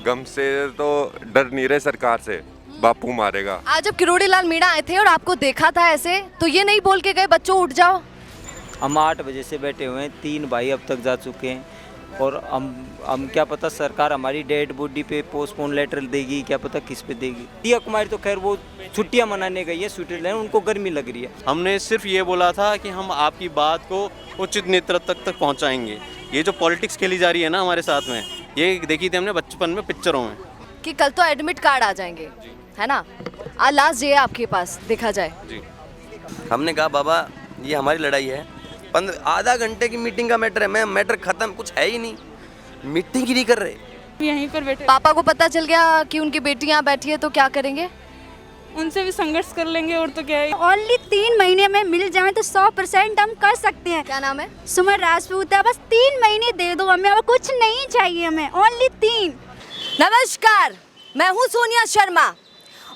गम से तो डर नहीं रहे सरकार से, बापू मारेगा। आज जब किरोड़ी लाल मीणा आए थे और आपको देखा था ऐसे, तो ये नहीं बोल के गए बच्चों उठ जाओ? हम 8 बजे से बैठे हुए हैं, 3 भाई अब तक जा चुके हैं और हम क्या पता सरकार हमारी डेड बॉडी पे पोस्टपोन लेटर देगी, क्या पता किस पे देगी। दिया कुमारी तो खैर वो छुट्टियां मनाने गई है स्विट्जरलैंड, उनको गर्मी लग रही है। हमने सिर्फ ये बोला था कि हम आपकी बात को उचित नेतृत्व तक पहुंचाएंगे। ये जो पॉलिटिक्स खेली जा रही है ना हमारे साथ में, ये देखी थी हमने बचपन में पिक्चरों में कि कल तो एडमिट कार्ड आ जाएंगे, है ना? आज लास्ट डे है आपके पास, देखा जाए। जी। हमने कहा बाबा ये हमारी लड़ाई है, आधा घंटे की मीटिंग का मैटर है, मैं मैटर खत्म, कुछ है ही नहीं, मीटिंग ही नहीं कर रहे। यहीं पर बैठे, पापा को पता चल गया कि उनकी बेटी यहाँ बैठी है, तो क्या करेंगे? उनसे भी संघर्ष कर लेंगे और तो क्या है। ओनली 3 महीने में मिल जाए तो 100% हम कर सकते हैं। क्या नाम है? सुमन राजपूत है, बस 3 महीने दे दो हमें, और कुछ नहीं चाहिए हमें, ओनली 3। नमस्कार, मैं हूँ सोनिया शर्मा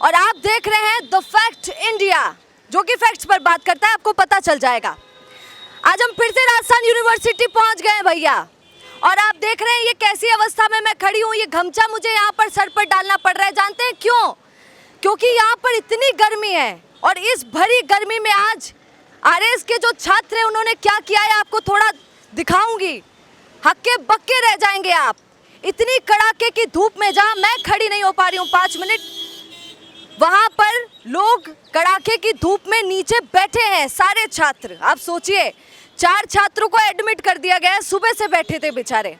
और आप देख रहे हैं द फैक्ट इंडिया, जो कि फैक्ट्स पर बात करता है, आपको पता चल जाएगा। आज हम फिर से राजस्थान यूनिवर्सिटी पहुंच गए भैया, और आप देख रहे हैं ये कैसी अवस्था में मैं खड़ी हूँ। ये गमछा मुझे यहाँ पर सर पर डालना पड़ रहा है, जानते हैं क्यों? क्योंकि यहाँ पर इतनी गर्मी है, और इस भरी गर्मी में आज आरएस के जो छात्र हैं उन्होंने क्या किया है आपको थोड़ा दिखाऊंगी। हक्के बक्के रह जाएंगे आप। इतनी कड़ाके की धूप में जहाँ मैं खड़ी नहीं हो पा रही हूँ 5 मिनट, वहाँ पर लोग कड़ाके की धूप में नीचे बैठे हैं सारे छात्र। आप सोचिए, 4 छात्रों को एडमिट कर दिया गया है, सुबह से बैठे थे बेचारे।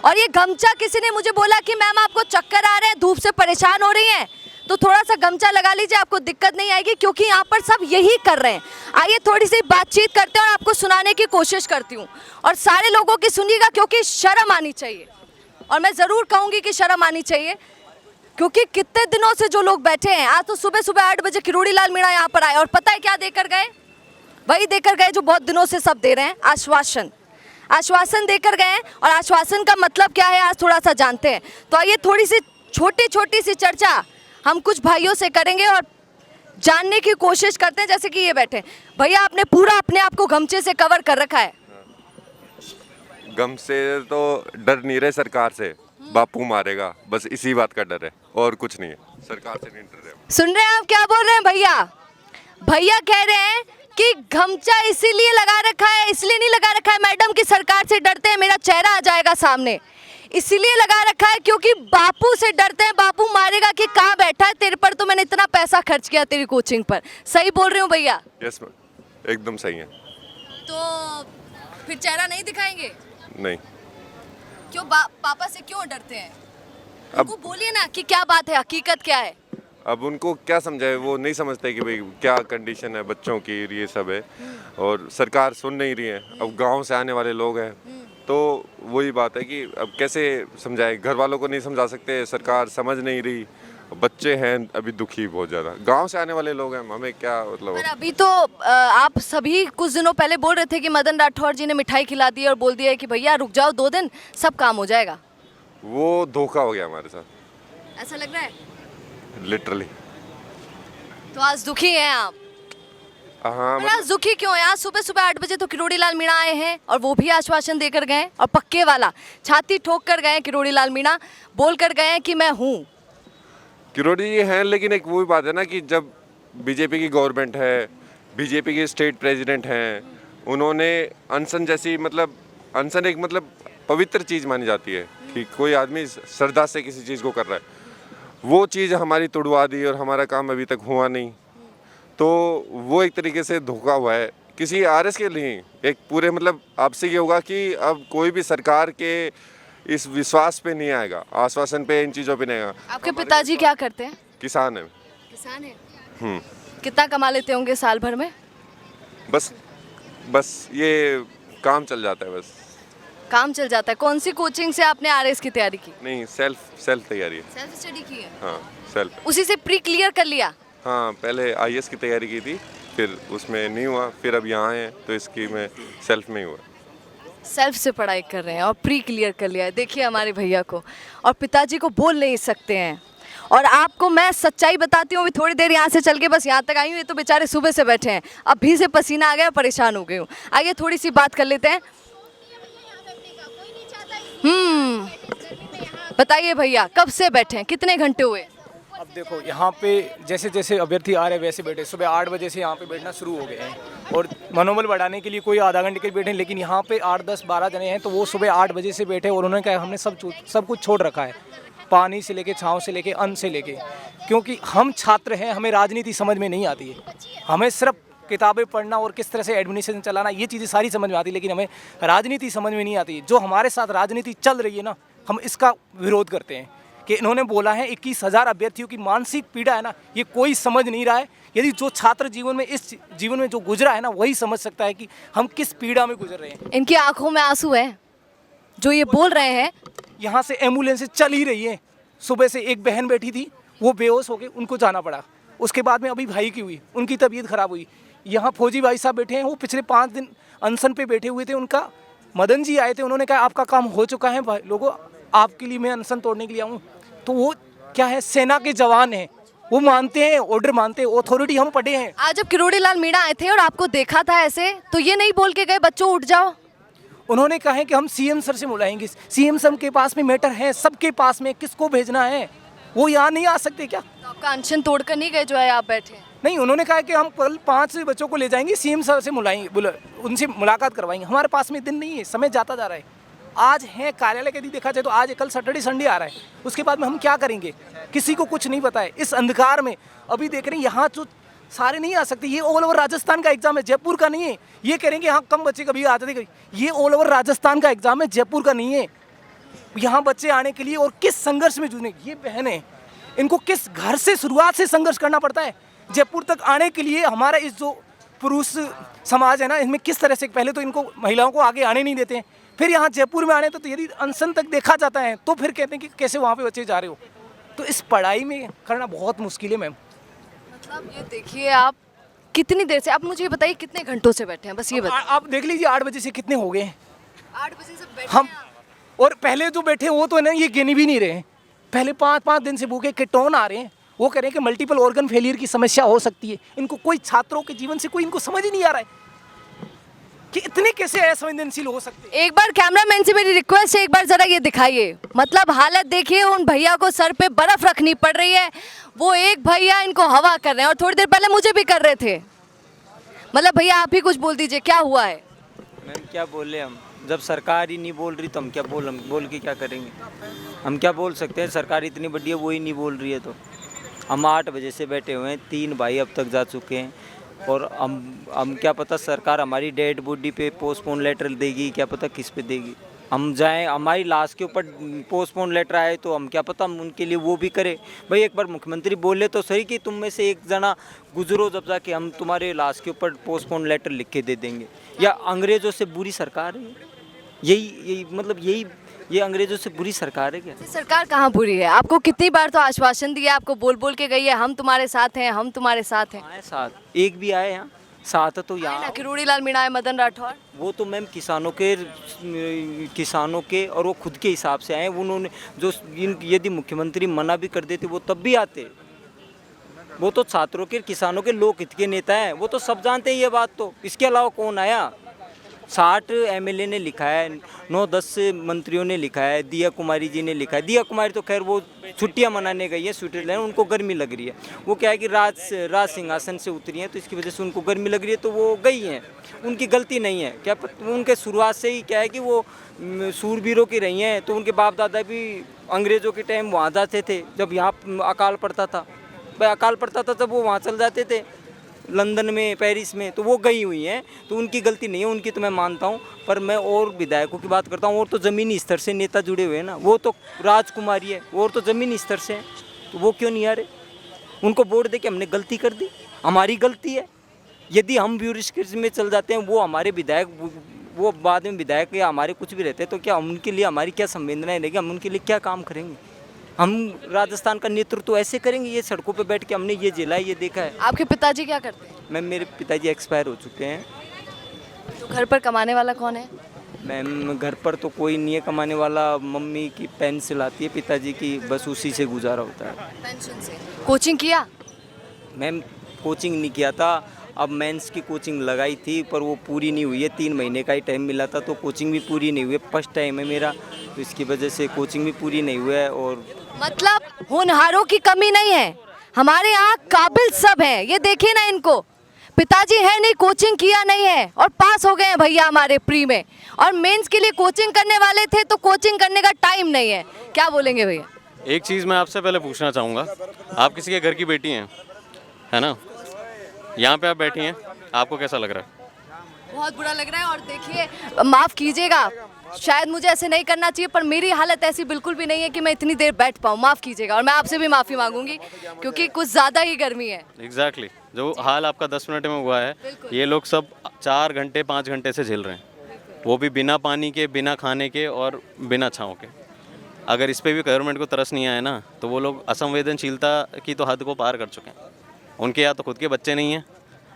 और ये गमछा, किसी ने मुझे बोला कि मैम आपको चक्कर आ रहे हैं, धूप से परेशान हो रही हैं, तो थोड़ा सा गमछा लगा लीजिए, आपको दिक्कत नहीं आएगी, क्योंकि यहाँ पर सब यही कर रहे हैं। आइए थोड़ी सी बातचीत करते हैं और आपको सुनाने की कोशिश करती हूँ, और सारे लोगों की सुनिएगा, क्योंकि शर्म आनी चाहिए। और मैं ज़रूर कहूँगी कि शर्म आनी चाहिए, क्योंकि कितने दिनों से जो लोग बैठे हैं, आज तो सुबह सुबह 8 बजे किरोड़ी लाल मीणा यहाँ पर आए, और पता है क्या देकर गए? वही देकर गए जो बहुत दिनों से सब दे रहे हैं, आश्वासन। आश्वासन देकर गए हैं, और आश्वासन का मतलब क्या है आज थोड़ा सा जानते हैं। तो आइए थोड़ी सी छोटी सी चर्चा हम कुछ भाइयों से करेंगे और जानने की कोशिश करते हैं। जैसे कि ये बैठे भैया, आपने पूरा अपने आप को गमछे से कवर कर रखा है। गम से तो डर नहीं रहे सरकार से, बापू मारेगा, बस इसी बात का डर है और कुछ नहीं है, सरकार से नहीं डर रहे। सुन रहे हैं आप क्या बोल रहे हैं भैया? भैया कह रहे हैं कि गमछा इसीलिए लगा रखा है, इसलिए नहीं लगा रखा है मैडम कि सरकार से डरते हैं, मेरा चेहरा आ जाएगा सामने, इसीलिए लगा रखा है क्योंकि बापू से डरते हैं, बापू मारेगा कि कहाँ बैठा है तेरे पर, तो मैंने इतना पैसा खर्च किया तेरी कोचिंग पर। सही बोल रही हूँ भैया? यस मैम, एकदम सही है। तो फिर चेहरा नहीं दिखाएंगे? नहीं। क्यों? पापा से क्यों डरते हैं? उनको बोलिए ना कि क्या बात है, हकीकत क्या है। अब उनको क्या समझाए, वो नहीं समझते कि भाई क्या कंडीशन है बच्चों की, ये सब है, और सरकार सुन नहीं रही है। अब गांव से आने वाले लोग हैं, तो वही बात है कि अब कैसे समझाए, घर वालों को नहीं समझा सकते, सरकार समझ नहीं रही, बच्चे हैं अभी दुखी बहुत ज़्यादा, गांव से आने वाले लोग हैं, हमें क्या मतलब। पर अभी तो आप सभी कुछ दिनों पहले बोल रहे थे कि मदन राठौर जी ने मिठाई खिला दी और बोल दिया कि भैया रुक जाओ 2 दिन, सब काम हो जाएगा। वो धोखा हो गया हमारे साथ, ऐसा लग रहा है? लिटरली। तो आज दुखी हैं आप? हाँ। पर आज दुखी क्यों है? आज सुबह सुबह 8 बजे तो किरोड़ी लाल मीणा आए हैं, और वो भी आश्वासन देकर गए, और पक्के वाला छाती ठोक कर गए किरोड़ी लाल मीणा, बोल कर गए कि मैं हूँ। किरोड़ी जी हैं, लेकिन एक वो भी बात है ना कि जब बीजेपी की गवर्नमेंट है, बीजेपी के स्टेट प्रेसिडेंट हैं, उन्होंने अनशन जैसी, मतलब अनशन एक मतलब पवित्र चीज़ मानी जाती है कि कोई आदमी श्रद्धा से किसी चीज़ को कर रहा है, वो चीज़ हमारी तुड़वा दी और हमारा काम अभी तक हुआ नहीं, तो वो एक तरीके से धोखा हुआ है किसी आरएस के लिए। एक पूरे मतलब आपसे ये होगा कि अब कोई भी सरकार के इस विश्वास पे नहीं आएगा, आश्वासन पे, इन चीज़ों पे नहीं आएगा। आपके पिताजी क्या करते हैं? किसान है। किसान है। कितना कमा लेते होंगे साल भर में? बस ये काम चल जाता है, बस काम चल जाता है। कौन सी कोचिंग से आपने आरएस की तैयारी की? नहीं, सेल्फ तैयारी है। सेल्फ स्टडी की है? हाँ, सेल्फ। उसी से प्री क्लियर कर लिया? हाँ, पहले आईएएस की तैयारी की थी, फिर उसमें नहीं हुआ, फिर अब यहाँ आए तो इसकी में सेल्फ में ही हुआ। सेल्फ से पढ़ाई कर रहे हैं और प्री क्लियर कर लिया है। देखिए हमारे भैया को, और पिताजी को बोल नहीं सकते हैं। और आपको मैं सच्चाई बताती हूँ, अभी थोड़ी देर यहाँ से चल के बस यहाँ तक आई हूँ, ये तो बेचारे सुबह से बैठे हैं, अभी से पसीना आ गया, परेशान हो गई हूँ। आइए थोड़ी सी बात कर लेते हैं। बताइए भैया, कब से बैठे हैं, कितने घंटे हुए? अब देखो यहाँ पे जैसे जैसे अभ्यर्थी आ रहे हैं वैसे बैठे, सुबह 8 बजे से यहाँ पे बैठना शुरू हो गए हैं और मनोबल बढ़ाने के लिए कोई आधा घंटे के लिए बैठे हैं, लेकिन यहाँ पे 8, 10, 12 जने हैं तो वो सुबह 8 बजे से बैठे और उन्होंने कहा हमने सब कुछ छोड़ रखा है, पानी से लेके, छाँव से लेके, अन्न से लेके, क्योंकि हम छात्र हैं, हमें राजनीति समझ में नहीं आती है, हमें सिर्फ किताबें पढ़ना और किस तरह से एडमिनिस्ट्रेशन चलाना ये चीज़ें सारी समझ में आती है, लेकिन हमें राजनीति समझ में नहीं आती। जो हमारे साथ राजनीति चल रही है ना, हम इसका विरोध करते हैं कि इन्होंने बोला है 21,000 अभ्यर्थियों की मानसिक पीड़ा है ना, ये कोई समझ नहीं रहा है। यदि जो छात्र जीवन में इस जीवन में जो गुजरा है ना, वही समझ सकता है कि हम किस पीड़ा में गुजर रहे हैं। इनकी आंखों में आंसू है जो ये बोल रहे हैं। यहाँ से एम्बुलेंस चल ही रही है, सुबह से एक बहन बैठी थी, वो बेहोश हो गई, उनको जाना पड़ा। उसके बाद में अभी भाई की हुई, उनकी तबीयत खराब हुई। यहाँ फौजी भाई साहब बैठे हैं, वो पिछले 5 दिन अनशन पे बैठे हुए थे। उनका मदन जी आए थे, उन्होंने कहा आपका काम हो चुका है भाई लोगों, आपके लिए मैं अनशन तोड़ने के लिए आऊँ। तो वो क्या है, सेना के जवान हैं, वो मानते हैं, ऑर्डर मानते हैं, अथॉरिटी हम पढ़े हैं। आज जब किरोड़ी लाल मीणा आए थे और आपको देखा था ऐसे, तो ये नहीं बोल के गए बच्चों उठ जाओ? उन्होंने कहा है कि हम सीएम सर से बुलाएंगे, सीएम सर के पास में मैटर है, सबके पास में, किसको भेजना है, वो यहाँ नहीं आ सकते क्या? तो आपका अनशन तोड़कर नहीं गए जो है आप बैठे? नहीं, उन्होंने कहा कि हम कल 5 बच्चों को ले जाएंगे, सीएम सर से उनसे मुलाकात करवाएंगे। हमारे पास में दिन नहीं है, समय जाता जा रहा है। आज है कार्यालय यदि देखा जाए तो आज कल सैटरडे संडे आ रहा है, उसके बाद में हम क्या करेंगे? किसी को कुछ नहीं पता है। इस अंधकार में अभी देख रहे हैं, यहाँ जो सारे नहीं आ सकते, ये ऑल ओवर राजस्थान का एग्जाम है, जयपुर का नहीं है। ये करेंगे हाँ कम बच्चे कभी आते थे, ये ऑल ओवर राजस्थान का एग्जाम है, जयपुर का नहीं है। यहाँ बच्चे आने के लिए और किस संघर्ष में जुड़ने, ये बहनें, इनको किस घर से शुरुआत से संघर्ष करना पड़ता है जयपुर तक आने के लिए। हमारा इस जो पुरुष समाज है ना, इसमें किस तरह से पहले तो इनको महिलाओं को आगे आने नहीं देते हैं, फिर यहाँ जयपुर में आने तो यदि अनशन तक देखा जाता है तो फिर कहते हैं कि कैसे वहाँ पे बच्चे जा रहे हो। तो इस पढ़ाई में करना बहुत मुश्किल है मैम। मतलब ये देखिए, आप कितनी देर से, आप मुझे ये बताइए कितने घंटों से बैठे हैं, बस ये बताइए। आप देख लीजिए 8 बजे से कितने हो गए हैं। 8 बजे से बैठे हम हैं आप? और पहले जो बैठे वो तो ना ये गिन भी नहीं रहे हैं, पहले 5-5 दिन से भूखे कीटोन आ रहे हैं। वो कह रहे हैं कि मल्टीपल ऑर्गन फेलियर की समस्या हो सकती है। इनको कोई छात्रों के जीवन से कोई इनको समझ ही नहीं आ रहा है कि इतने कैसे असंवेदनशील हो सकते हैं। एक बार कैमरामैन से मेरी रिक्वेस्ट है, एक बार जरा ये दिखाइए। मतलब हालत देखिए, उन भैया को सर पे बर्फ रखनी पड़ रही है, वो एक भैया इनको हवा कर रहे हैं और थोड़ी देर पहले मुझे भी कर रहे थे। मतलब भैया आप ही कुछ बोल दीजिए, क्या हुआ है? मैम क्या बोले हम, जब सरकार ही नहीं बोल रही तो हम क्या बोल के क्या करेंगे? हम क्या बोल सकते हैं? सरकार इतनी बड़ी है, वो ही नहीं बोल रही है। तो हम 8 बजे से बैठे हुए हैं, 3 भाई अब तक जा चुके हैं और हम क्या पता सरकार हमारी डेड बॉडी पे पोस्टपोन लेटर देगी, क्या पता किस पे देगी। हम जाएं, हमारी लाश के ऊपर पोस्टपोन लेटर आए तो हम क्या पता हम उनके लिए वो भी करें। भाई एक बार मुख्यमंत्री बोले तो सही कि तुम में से एक जना गुजरो, जब जाके हम तुम्हारे लाश के ऊपर पोस्टपोन लेटर लिख के दे देंगे। या अंग्रेज़ों से बुरी सरकार है यही ये अंग्रेज़ों से बुरी सरकार है क्या? सरकार कहाँ बुरी है? आपको कितनी बार तो आश्वासन दिया, आपको बोल बोल के गई है हम तुम्हारे साथ हैं, हम तुम्हारे साथ हैं। आए साथ, एक भी आए यहाँ साथ तो यहाँ किरोड़ी लाल मीणा है, मदन राठौर, वो तो मैम किसानों के और वो खुद के हिसाब से आए। उन्होंने जो यदि मुख्यमंत्री मना भी कर देते वो तब भी आते। वो तो छात्रों के, किसानों के, लोकहित के नेता हैं, वो तो सब जानते हैं ये बात। तो इसके अलावा कौन आया? 60 एमएलए ने लिखा है, 9-10 मंत्रियों ने लिखा है, दिया कुमारी जी ने लिखा है। दिया कुमारी तो खैर वो छुट्टियां मनाने गई है स्विट्जरलैंड, उनको गर्मी लग रही है। वो क्या है कि राज सिंहासन से उतरी हैं तो इसकी वजह से उनको गर्मी लग रही है तो वो गई हैं। उनकी गलती नहीं है, क्या उनके शुरुआत से ही क्या है कि वो सूरबीरों की रही हैं। तो उनके बाप दादा भी अंग्रेज़ों के टाइम वहाँ जाते थे जब यहाँ अकाल पड़ता था। भाई अकाल पड़ता था तब वो वहाँ चल जाते थे, लंदन में, पेरिस में, तो वो गई हुई हैं। तो उनकी गलती नहीं है, उनकी तो मैं मानता हूँ। पर मैं और विधायकों की बात करता हूँ, और तो ज़मीनी स्तर से नेता जुड़े हुए हैं ना, वो तो राजकुमारी है, और तो ज़मीनी स्तर से हैं, तो वो क्यों नहीं आ रहे? उनको वोट दे के हमने गलती कर दी, हमारी गलती है। यदि हम ब्यूरोक्रेसी में चल जाते हैं, वो हमारे विधायक, वो बाद में विधायक या हमारे कुछ भी रहते हैं, तो क्या हम उनके लिए, हमारी क्या संवेदनाएं रहेगी? हम उनके लिए क्या काम करेंगे? हम राजस्थान का नेतृत्व ऐसे करेंगे? ये सड़कों पे बैठ के हमने ये झेला है, ये देखा है। आपके पिताजी क्या करते हैं? मैम मेरे पिताजी एक्सपायर हो चुके हैं। तो घर पर कमाने वाला कौन है? मैम घर पर तो कोई नहीं है कमाने वाला, मम्मी की पेंशन आती है, पिताजी की बस उसी से गुजारा होता है। पेंशन से। कोचिंग किया? मैम कोचिंग नहीं किया था, अब मेंस की कोचिंग लगाई थी पर वो पूरी नहीं हुई है, 3 महीने का ही टाइम मिला था तो कोचिंग भी पूरी नहीं हुई है। फर्स्ट टाइम है मेरा, तो इसकी वजह से कोचिंग भी पूरी नहीं हुआ है। और मतलब होनहारों की कमी नहीं है, हमारे यहाँ काबिल सब हैं। ये देखिए ना, इनको पिताजी है नहीं, कोचिंग किया नहीं है और पास हो गए हैं भैया हमारे प्री में, और मेंस के लिए कोचिंग करने वाले थे तो कोचिंग करने का टाइम नहीं है। क्या बोलेंगे भैया? एक चीज़ मैं आपसे पहले पूछना चाहूँगा, आप किसी के घर की बेटी हैं, है ना? यहाँ पे आप बैठी हैं, आपको कैसा लग रहा है? बहुत बुरा लग रहा है। और देखिए, माफ़ कीजिएगा, शायद मुझे ऐसे नहीं करना चाहिए, पर मेरी हालत ऐसी बिल्कुल भी नहीं है कि मैं इतनी देर बैठ पाऊँ। माफ़ कीजिएगा, और मैं आपसे भी माफ़ी मांगूंगी क्योंकि कुछ ज़्यादा ही गर्मी है। एग्जैक्टली जो हाल आपका 10 मिनट में हुआ है, ये लोग सब 4 घंटे 5 घंटे से झेल रहे हैं, वो भी बिना पानी के, बिना खाने के और बिना छाँव के। अगर इस पे भी गवर्नमेंट को तरस नहीं आया ना, तो वो लोग असंवेदनशीलता की तो हद को पार कर चुके हैं। उनके या तो खुद के बच्चे नहीं हैं,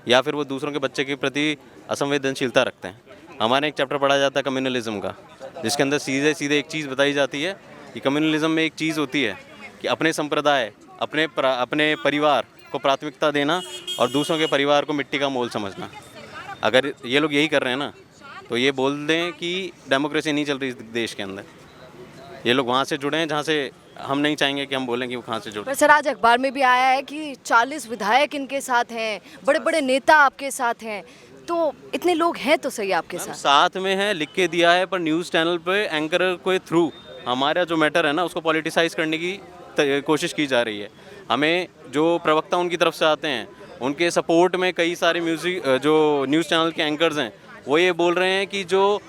या फिर वो दूसरों के बच्चे के प्रति असंवेदनशीलता रखते हैं। हमारे एक चैप्टर पढ़ा जाता है कम्युनलिज्म का, जिसके अंदर सीधे सीधे एक चीज़ बताई जाती है कि कम्युनलिज्म में एक चीज़ होती है कि अपने संप्रदाय, अपने परिवार को प्राथमिकता देना और दूसरों के परिवार को मिट्टी का मोल समझना। अगर ये लोग यही कर रहे हैं ना, तो ये बोल दें कि डेमोक्रेसी नहीं चल रही इस देश के अंदर। ये लोग वहाँ से जुड़े हैं जहाँ से हम नहीं चाहेंगे कि हम बोलें कि वो कहाँ से जुड़े। पर सर, आज अखबार में भी आया है कि 40 विधायक इनके साथ हैं, बड़े बड़े नेता आपके साथ हैं, तो इतने लोग हैं तो सही आपके साथ। साथ में है, लिख के दिया है, पर न्यूज़ चैनल पे एंकर के थ्रू हमारा जो मैटर है ना, उसको पॉलिटिसाइज करने की कोशिश की जा रही है। हमें जो प्रवक्ता उनकी तरफ से आते हैं, उनके सपोर्ट में कई सारे जो न्यूज़ चैनल के एंकर्स हैं, वो ये बोल रहे हैं कि जो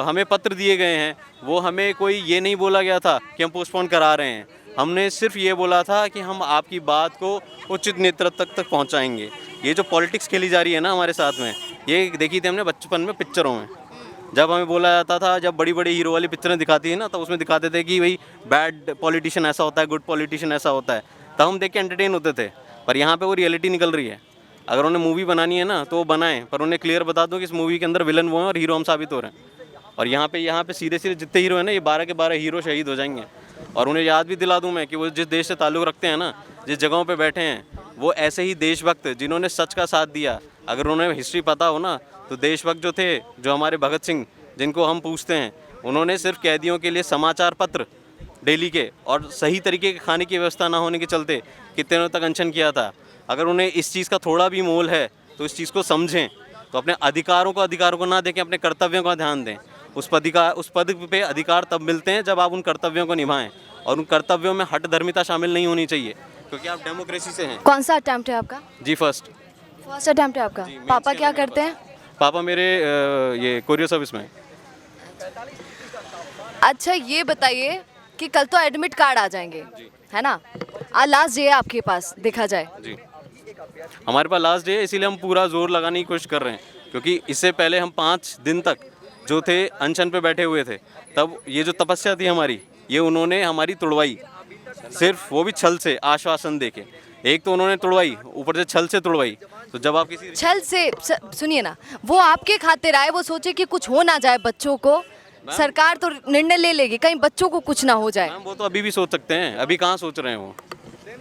हमें पत्र दिए गए हैं, वो हमें कोई ये नहीं बोला गया था कि हम पोस्टपोन करा रहे हैं। हमने सिर्फ ये बोला था कि हम आपकी बात को उचित नेतृत्व तक पहुंचाएंगे। ये जो पॉलिटिक्स खेली जा रही है ना हमारे साथ में, ये देखी थी हमने बचपन में पिक्चरों में। जब हमें बोला जाता था, जब बड़ी बड़ी हीरो वाली पिक्चरें दिखाती थी ना, तो उसमें दिखाते थे कि भाई बैड पॉलिटिशियन ऐसा होता है, गुड पॉलिटिशियन ऐसा होता है, तब हम देख के एंटरटेन होते थे। पर यहाँ पे वो रियलिटी निकल रही है। अगर उन्हें मूवी बनानी है ना, तो वो बनाएं, पर उन्हें क्लियर बता दो कि इस मूवी के अंदर विलन वो हैं और हीरो हम साबित हो रहे हैं। और यहाँ पे सीधे सीधे जितने हीरो हैं ना, ये 12 के 12 हीरो शहीद हो जाएंगे। और उन्हें याद भी दिला दूँ मैं कि वो जिस देश से ताल्लुक़ रखते हैं ना, जिस जगहों पे बैठे हैं, वो ऐसे ही देशभक्त जिन्होंने सच का साथ दिया। अगर उन्हें हिस्ट्री पता हो ना, तो देशभक्त जो थे, जो हमारे भगत सिंह जिनको हम पूछते हैं, उन्होंने सिर्फ कैदियों के लिए समाचार पत्र डेली के और सही तरीके के खाने की व्यवस्था ना होने के चलते कितने दिनों तक अनशन किया था। अगर उन्हें इस चीज़ का थोड़ा भी मोल है तो इस चीज़ को समझें, तो अपने अधिकारों को ना देखें, अपने कर्तव्यों का ध्यान दें। उस पद पे अधिकार तब मिलते हैं जब आप उन कर्तव्यों को निभाएं, और उन कर्तव्यों में हठ धर्मिता शामिल नहीं होनी चाहिए, क्योंकि आप डेमोक्रेसी से हैं। कौन सा अटेम्प्ट है आपका? जी फर्स्ट अटेम्प्ट है आपका। पापा क्या करते हैं? पापा मेरे ये कोरियर सर्विस में। अच्छा, ये बताइए कि कल तो एडमिट कार्ड आ जाएंगे, है ना? आज लास्ट डे है आपके पास, देखा जाए। जी, हमारे पास लास्ट डे है, इसीलिए हम पूरा जोर लगाने की कोशिश कर रहे हैं, क्योंकि इससे पहले हम 5 दिन तक जो थे अनशन पे बैठे हुए थे, तब ये जो तपस्या थी हमारी, ये उन्होंने हमारी तुड़वाई, सिर्फ वो भी छल से, आश्वासन देके। एक तो उन्होंने तुड़वाई, ऊपर से छल से तुड़वाई। तो जब आप किसी छल से सुनिए ना, वो आपके खातिर आए, वो सोचे कि कुछ हो ना जाए बच्चों को, सरकार तो निर्णय ले लेगी, कहीं बच्चों को कुछ ना हो जाए। वो तो अभी भी सोच सकते हैं, अभी कहाँ सोच रहे हैं वो।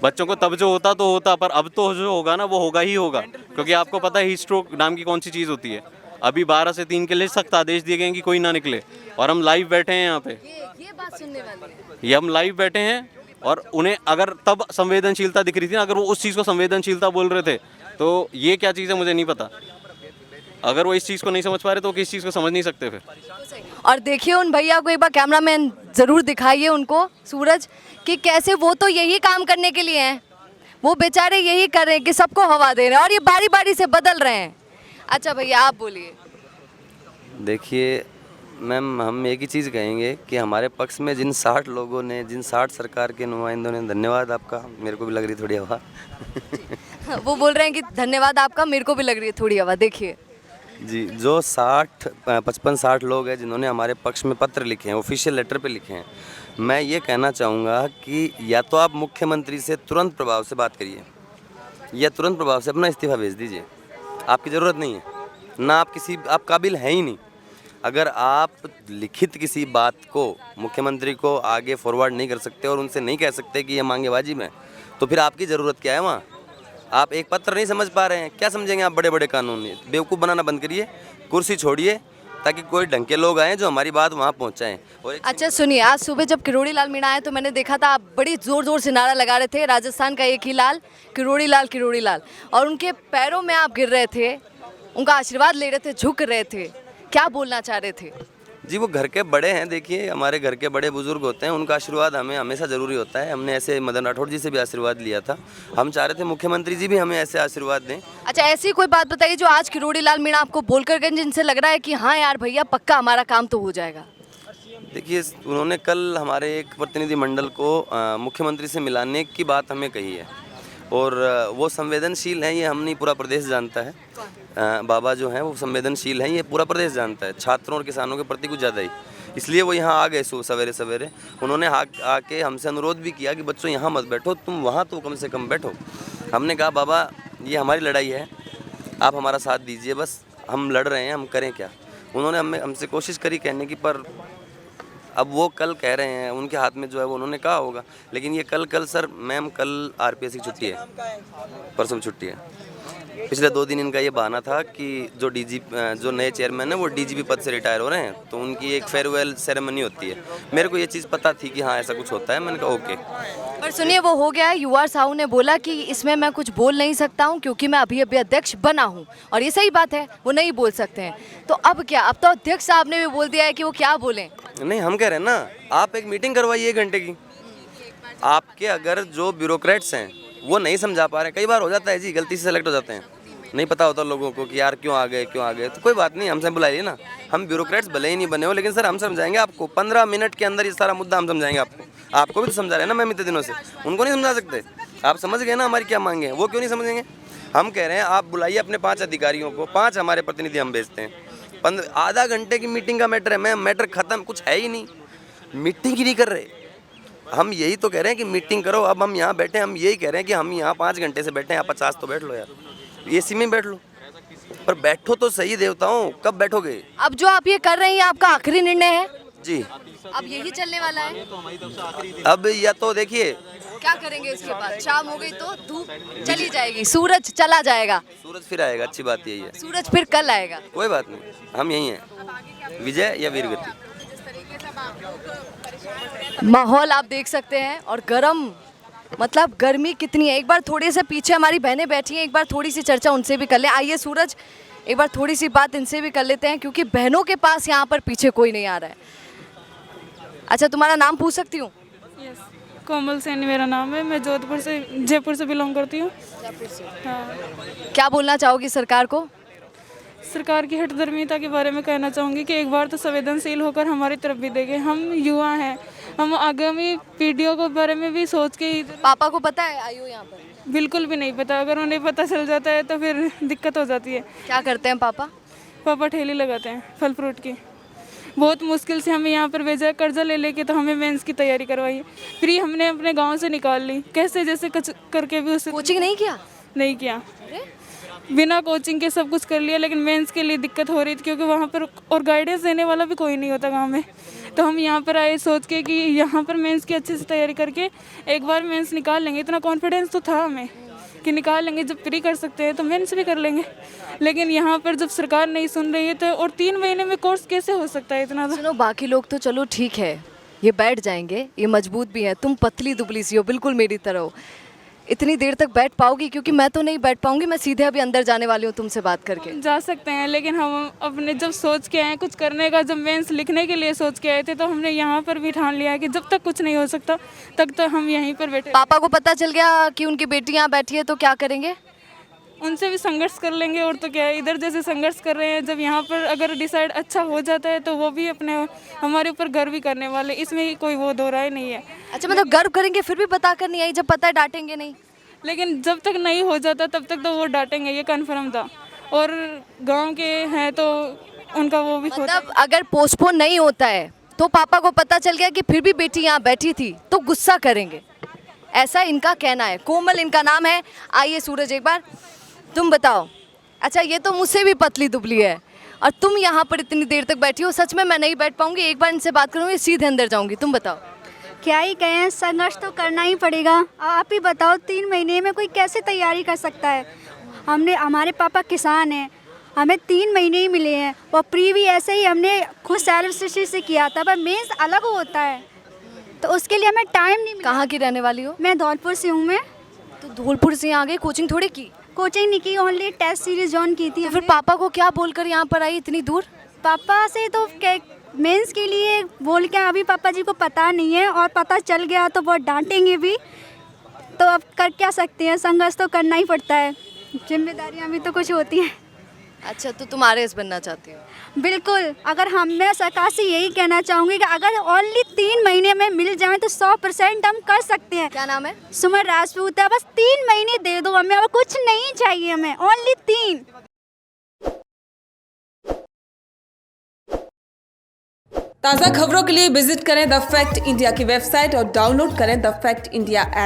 बच्चों को तब जो होता तो होता, पर अब तो जो होगा ना, वो होगा ही होगा, क्योंकि आपको पता है हीट स्ट्रोक नाम की कौन सी चीज़ होती है। अभी 12 से 3 के लिए सख्त आदेश दिए गए हैं कि कोई ना निकले, और हम लाइव बैठे हैं यहाँ पे। ये बात सुनने वाली है। ये हम लाइव बैठे हैं, और उन्हें अगर तब संवेदनशीलता दिख रही थी ना, अगर वो उस चीज़ को संवेदनशीलता बोल रहे थे, तो ये क्या चीज़ है मुझे नहीं पता। अगर वो इस चीज़ को नहीं समझ पा रहे तो किस चीज़ को समझ नहीं सकते फिर। और देखिए उन भैया को, एक बार कैमरामैन ज़रूर दिखाइए उनको, सूरज, कि कैसे वो तो यही काम करने के लिए हैं, वो बेचारे यही कर रहे हैं कि सबको हवा दे रहे हैं, और ये बारी बारी से बदल रहे हैं। अच्छा भैया, आप बोलिए। देखिए मैम, हम एक ही चीज़ कहेंगे कि हमारे पक्ष में जिन 60 लोगों ने, जिन 60 सरकार के नुमाइंदों ने, धन्यवाद आपका, मेरे को भी लग रही थोड़ी हवा। वो बोल रहे हैं कि धन्यवाद आपका, मेरे को भी लग रही है थोड़ी हवा। देखिए जी, जो 55-60 लोग हैं जिन्होंने हमारे पक्ष में पत्र लिखे हैं, ऑफिशियल लेटर पे लिखे हैं, मैं ये कहना चाहूँगा कि या तो आप मुख्यमंत्री से तुरंत प्रभाव से बात करिए, या तुरंत प्रभाव से अपना इस्तीफा भेज दीजिए। आपकी ज़रूरत नहीं है ना, आप काबिल हैं ही नहीं। अगर आप लिखित किसी बात को मुख्यमंत्री को आगे फॉरवर्ड नहीं कर सकते और उनसे नहीं कह सकते कि ये मांगेबाजी में, तो फिर आपकी ज़रूरत क्या है वहाँ? आप एक पत्र नहीं समझ पा रहे हैं, क्या समझेंगे आप बड़े बड़े कानून? बेवकूफ़ बनाना बंद करिए, कुर्सी छोड़िए, ताकि कोई ढंग के लोग आएँ जो हमारी बात वहाँ पहुँचाएँ। और अच्छा सुनिए, आज सुबह जब किरोड़ी लाल मीणा आए तो मैंने देखा था आप बड़ी ज़ोर ज़ोर से नारा लगा रहे थे, राजस्थान का एक ही लाल, किरोड़ी लाल, और उनके पैरों में आप गिर रहे थे, उनका आशीर्वाद ले रहे थे, झुक रहे थे, क्या बोलना चाह रहे थे? जी, वो घर के बड़े हैं, देखिए हमारे घर के बड़े बुजुर्ग होते हैं, उनका आशीर्वाद हमें हमेशा ज़रूरी होता है। हमने ऐसे मदन राठौड़ जी से भी आशीर्वाद लिया था, हम चाह रहे थे मुख्यमंत्री जी भी हमें ऐसे आशीर्वाद दें। अच्छा, ऐसी कोई बात बताइए जो आज किरोड़ी लाल मीणा आपको बोलकर गए जिनसे लग रहा है कि हाँ यार भैया पक्का हमारा काम तो हो जाएगा। देखिए, उन्होंने कल हमारे एक प्रतिनिधिमंडल को मुख्यमंत्री से मिलाने की बात हमें कही है, और वो संवेदनशील हैं, ये हम नहीं पूरा प्रदेश जानता है। बाबा जो हैं वो संवेदनशील हैं, ये पूरा प्रदेश जानता है, छात्रों और किसानों के प्रति कुछ ज़्यादा ही, इसलिए वो यहाँ आ गए सवेरे सवेरे। उन्होंने आके हमसे अनुरोध भी किया कि बच्चों यहाँ मत बैठो, तुम वहाँ तो कम से कम बैठो। हमने कहा बाबा ये हमारी लड़ाई है, आप हमारा साथ दीजिए, बस हम लड़ रहे हैं, हम करें क्या। उन्होंने हमसे कोशिश करी कहने की, पर अब वो कल कह रहे हैं, उनके हाथ में जो है वो उन्होंने कहा होगा, लेकिन ये कल सर मैम कल आरपीएस की छुट्टी है, परसों छुट्टी है। पिछले 2 दिन इनका ये बहाना था कि जो नए चेयरमैन है वो डीजीपी पद से रिटायर हो रहे हैं, तो उनकी एक फेयरवेल सेरेमनी होती है। मेरे को ये चीज़ पता थी कि हाँ ऐसा कुछ होता है, मैंने कहा ओके। पर सुनिए, वो हो गया है, युवा साहू ने बोला कि इसमें मैं कुछ बोल नहीं सकता हूँ क्योंकि मैं अभी अध्यक्ष बना हूँ, और ये सही बात है, वो नहीं बोल सकते हैं। तो अब क्या, अब तो अध्यक्ष साहब ने भी बोल दिया है कि वो क्या बोलें। नहीं, हम कह रहे हैं ना, आप एक मीटिंग करवाइए 1 घंटे की। आपके अगर जो ब्यूरोक्रेट्स हैं वो नहीं समझा पा रहे, कई बार हो जाता है जी, गलती से सेलेक्ट हो जाते हैं, नहीं पता होता लोगों को कि यार क्यों आ गए, तो कोई बात नहीं, हमसे बुलाइए ना। हम ब्यूरोक्रेट्स भले ही नहीं बने हो, लेकिन सर हम समझाएंगे आपको, 15 मिनट के अंदर ये सारा मुद्दा हम समझाएंगे आपको भी तो समझा रहे हैं ना मैम इतने दिनों से, उनको नहीं समझा सकते? आप समझ गए ना हमारी क्या मांगे हैं, वो क्यों नहीं समझेंगे? हम कह रहे हैं आप बुलाइए अपने 5 अधिकारियों को, 5 हमारे प्रतिनिधि हम भेजते हैं। आधा घंटे की मीटिंग का मैटर है मैम, मैटर खत्म, कुछ है ही नहीं, मीटिंग ही नहीं कर रहे। हम यही तो कह रहे हैं कि मीटिंग करो। अब हम यहाँ बैठे, हम यही कह रहे हैं कि हम यहाँ 5 घंटे से बैठे हैं, आप 50 तो बैठ लो यार, एसी में बैठ लो, पर बैठो तो सही देवताओं, कब बैठोगे? अब जो आप ये कर रहे हैं आपका आखिरी निर्णय है जी? अब यही चलने वाला है? अब या तो देखिए क्या करेंगे इसके बाद? शाम हो गई तो धूप चली जाएगी, सूरज चला जाएगा, सूरज फिर आएगा, अच्छी बात यही है, सूरज फिर कल आएगा। कोई बात नहीं, हम यही हैं, विजय या वीरगति। माहौल आप देख सकते हैं, और गर्म, मतलब गर्मी कितनी है। एक बार थोड़े से पीछे हमारी बहनें बैठी हैं, एक बार थोड़ी सी चर्चा उनसे भी कर लें। आइए सूरज, एक बार थोड़ी सी बात इनसे भी कर लेते हैं, क्योंकि बहनों के पास यहाँ पर पीछे कोई नहीं आ रहा है। अच्छा, तुम्हारा नाम पूछ सकती हूँ? यस, कोमल सैनी मेरा नाम है, मैं जयपुर से बिलोंग करती हूँ। हाँ, क्या बोलना चाहोगी सरकार को? सरकार की हठधर्मिता के बारे में कहना चाहूँगी कि एक बार तो संवेदनशील होकर हमारी तरफ भी देखें। हम युवा हैं, हम आगामी पीढ़ियों के बारे में भी सोच के ही। पापा को पता है आयु यहाँ पर? बिल्कुल भी नहीं पता, अगर उन्हें पता चल जाता है तो फिर दिक्कत हो जाती है। क्या करते हैं पापा? पापा ठेली लगाते हैं फल फ्रूट की। बहुत मुश्किल से हमें यहाँ पर भेजा, कर्जा ले लेके तो हमें मेंस की तैयारी करवाई है, फ्री हमने अपने गाँव से निकाल ली, कैसे जैसे कुछ करके भी उसे कोचिंग नहीं किया? नहीं किया, बिना कोचिंग के सब कुछ कर लिया, लेकिन मेंस के लिए दिक्कत हो रही थी क्योंकि वहाँ पर और गाइडेंस देने वाला भी कोई नहीं होता गांव में। तो हम यहाँ पर आए सोच के कि यहाँ पर मेंस की अच्छे से तैयारी करके एक बार मेंस निकाल लेंगे। इतना कॉन्फिडेंस तो था हमें कि निकाल लेंगे, जब फ्री कर सकते हैं तो मेंस भी कर लेंगे। लेकिन यहाँ पर जब सरकार नहीं सुन रही है तो, और 3 महीने में कोर्स कैसे हो सकता है इतना? सुनो, बाकी लोग तो चलो ठीक है, ये बैठ जाएंगे, ये मजबूत भी है, तुम पतली दुबली सी हो, बिल्कुल मेरी तरह हो, इतनी देर तक बैठ पाओगी? क्योंकि मैं तो नहीं बैठ पाऊंगी, मैं सीधे अभी अंदर जाने वाली हूँ तुमसे बात करके। जा सकते हैं, लेकिन हम अपने जब सोच के आए कुछ करने का, जब मेंस लिखने के लिए सोच के आए थे, तो हमने यहाँ पर भी ठान लिया है कि जब तक कुछ नहीं हो सकता तब तक हम यहीं पर बैठे। पापा को पता चल गया कि उनकी बेटी यहाँ बैठी है तो क्या करेंगे? उनसे भी संघर्ष कर लेंगे, और तो क्या है, इधर जैसे संघर्ष कर रहे हैं, जब यहाँ पर अगर डिसाइड अच्छा हो जाता है तो वो भी अपने हमारे ऊपर गर्व भी करने वाले, इसमें कोई वो दो राय नहीं है। अच्छा, मतलब गर्व करेंगे फिर भी बता कर नहीं आई? जब पता है डांटेंगे नहीं? लेकिन जब तक नहीं हो जाता तब तक तो वो डांटेंगे, ये कन्फर्म था। और गांव के हैं तो उनका वो भी मतलब अगर पोस्टपोन नहीं होता है तो पापा को पता चल गया कि फिर भी बेटी यहाँ बैठी थी तो गुस्सा करेंगे, ऐसा इनका कहना है। कोमल इनका नाम है। आइए सूरज, एक बार तुम बताओ। अच्छा, ये तो मुझसे भी पतली दुबली है और तुम यहाँ पर इतनी देर तक बैठी हो, सच में मैं नहीं बैठ पाऊंगी। एक बार इनसे बात करूँगी, सीधे अंदर जाऊँगी। तुम बताओ। क्या ही कहें, संघर्ष तो करना ही पड़ेगा। आप ही बताओ 3 महीने में कोई कैसे तैयारी कर सकता है। हमारे पापा किसान हैं, हमें 3 महीने ही मिले हैं और प्री भी ऐसे ही हमने खुद सेल्फ स्टडी से किया था, पर मेंस अलग होता है तो उसके लिए हमें टाइम नहीं मिला। कहाँ की रहने वाली हो? मैं धौलपुर से हूँ। मैं तो धौलपुर से यहाँ गई, कोचिंग थोड़ी की? कोचिंग नहीं की, ओनली टेस्ट सीरीज ज्वाइन की थी। तो फिर पापा को क्या बोलकर यहाँ पर आई इतनी दूर? पापा से तो मेंस के लिए बोल के अभी पापा जी को पता नहीं है, और पता चल गया तो बहुत डांटेंगे भी। तो अब कर क्या सकते हैं, संघर्ष तो करना ही पड़ता है, जिम्मेदारियां भी तो कुछ होती हैं। अच्छा, तो तुम RAS बनना चाहती हो? बिल्कुल। अगर मैं सरकार से यही कहना चाहूँगी कि अगर ओनली 3 महीने में मिल जाए तो 100% हम कर सकते हैं। क्या नाम है? सुमन राजपूत है। बस 3 महीने दे दो हमें, और कुछ नहीं चाहिए हमें, ओनली 3। ताज़ा खबरों के लिए विजिट करें द फैक्ट इंडिया की वेबसाइट और डाउनलोड करें द फैक्ट इंडिया ऐप।